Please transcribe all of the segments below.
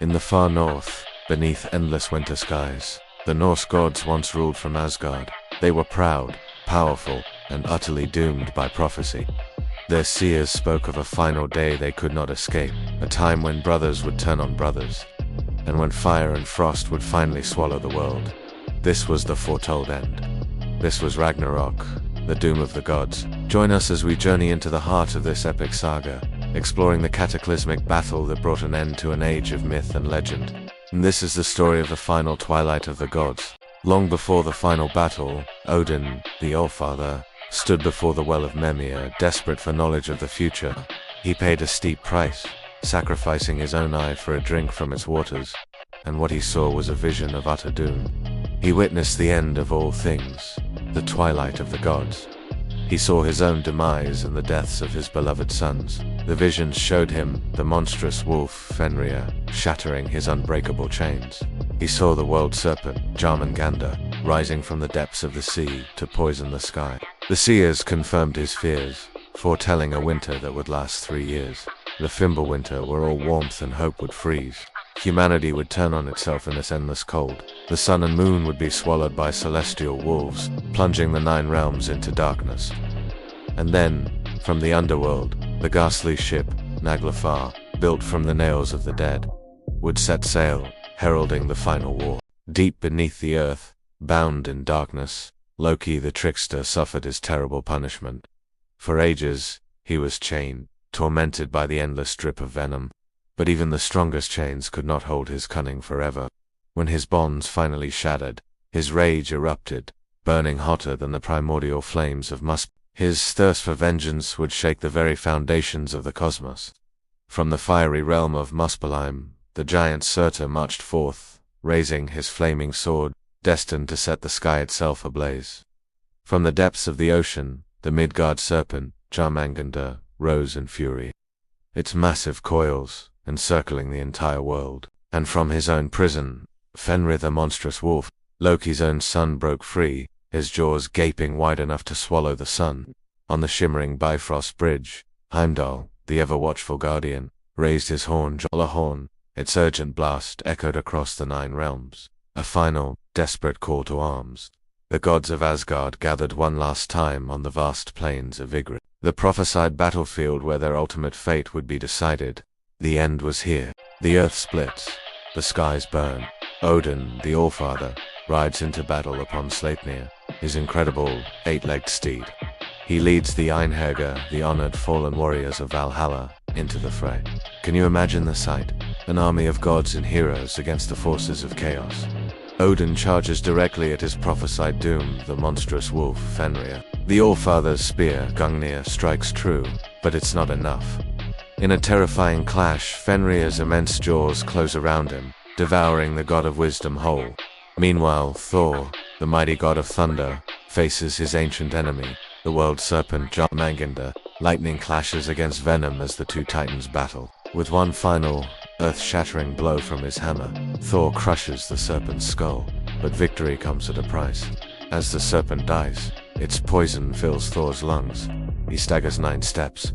In the far north, beneath endless winter skies, the Norse gods once ruled from Asgard. They were proud, powerful, and utterly doomed by prophecy. Their seers spoke of a final day they could not escape, a time when brothers would turn on brothers, and when fire and frost would finally swallow the world. This was the foretold end. This was Ragnarok, the doom of the gods. Join us as we journey into the heart of this epic saga, exploring the cataclysmic battle that brought an end to an age of myth and legend. And this is the story of the final twilight of the gods. Long before the final battle, Odin, the Allfather, stood before the well of Mimir, desperate for knowledge of the future. He paid a steep price, sacrificing his own eye for a drink from its waters, and what he saw was a vision of utter doom. He witnessed the end of all things, the twilight of the gods. He saw his own demise and the deaths of his beloved sons. The visions showed him the monstrous wolf Fenrir, shattering his unbreakable chains. He saw the world serpent, Jormungandr, rising from the depths of the sea to poison the sky. The seers confirmed his fears, foretelling a winter that would last 3 years. The Fimbulwinter, where all warmth and hope would freeze. Humanity would turn on itself in this endless cold. The sun and moon would be swallowed by celestial wolves, plunging the 9 realms into darkness. And then, from the underworld, the ghastly ship, Naglfar, built from the nails of the dead, would set sail, heralding the final war. Deep beneath the earth, bound in darkness, Loki the trickster suffered his terrible punishment. For ages, he was chained, tormented by the endless drip of venom. But even the strongest chains could not hold his cunning forever. When his bonds finally shattered, his rage erupted, burning hotter than the primordial flames of Muspelheim. His thirst for vengeance would shake the very foundations of the cosmos. From the fiery realm of Muspelheim, the giant Surtr marched forth, raising his flaming sword, destined to set the sky itself ablaze. From the depths of the ocean, the Midgard serpent, Jormungandr, rose in fury, its massive coils encircling the entire world. And from his own prison, Fenrir the monstrous wolf, Loki's own son, broke free, his jaws gaping wide enough to swallow the sun. On the shimmering Bifrost bridge, Heimdall, the ever-watchful guardian, raised his horn, Jollahorn. Its urgent blast echoed across the 9 realms, a final, desperate call to arms. The gods of Asgard gathered one last time on the vast plains of Yggdrasil, the prophesied battlefield where their ultimate fate would be decided. The end was here. The earth splits, the skies burn. Odin, the Allfather, rides into battle upon Sleipnir, his incredible 8-legged steed. He leads the Einherjar, the honored fallen warriors of Valhalla, into the fray. Can you imagine the sight? An army of gods and heroes against the forces of chaos. Odin charges directly at his prophesied doom, the monstrous wolf Fenrir. The Allfather's spear, Gungnir, strikes true, but it's not enough. In a terrifying clash, Fenrir's immense jaws close around him, devouring the god of wisdom whole. Meanwhile, Thor, the mighty god of thunder, faces his ancient enemy, the world serpent Jormungandr. Lightning clashes against venom as the 2 titans battle. With one final, earth-shattering blow from his hammer, Thor crushes the serpent's skull, but victory comes at a price. As the serpent dies, its poison fills Thor's lungs. He staggers 9 steps,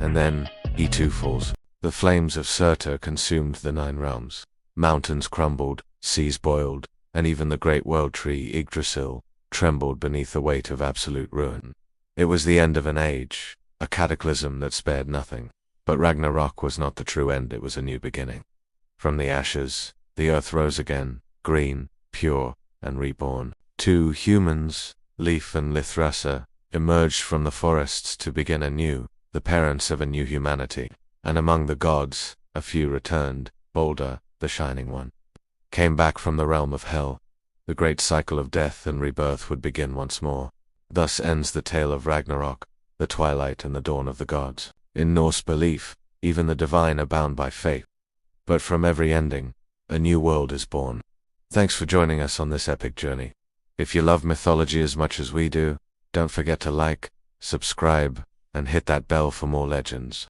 and then he too falls. The flames of Surtr consumed the 9 realms. Mountains crumbled, seas boiled, and even the great world tree Yggdrasil trembled beneath the weight of absolute ruin. It was the end of an age, a cataclysm that spared nothing. But Ragnarok was not the true end, it was a new beginning. From the ashes, the earth rose again, green, pure, and reborn. 2 humans, Leif and Lithrasa, emerged from the forests to begin anew, the parents of a new humanity. And among the gods, a few returned. Balder, the Shining One, came back from the realm of hell. The great cycle of death and rebirth would begin once more. Thus ends the tale of Ragnarok, the twilight and the dawn of the gods. In Norse belief, even the divine are bound by fate. But from every ending, a new world is born. Thanks for joining us on this epic journey. If you love mythology as much as we do, don't forget to like, subscribe, and hit that bell for more legends.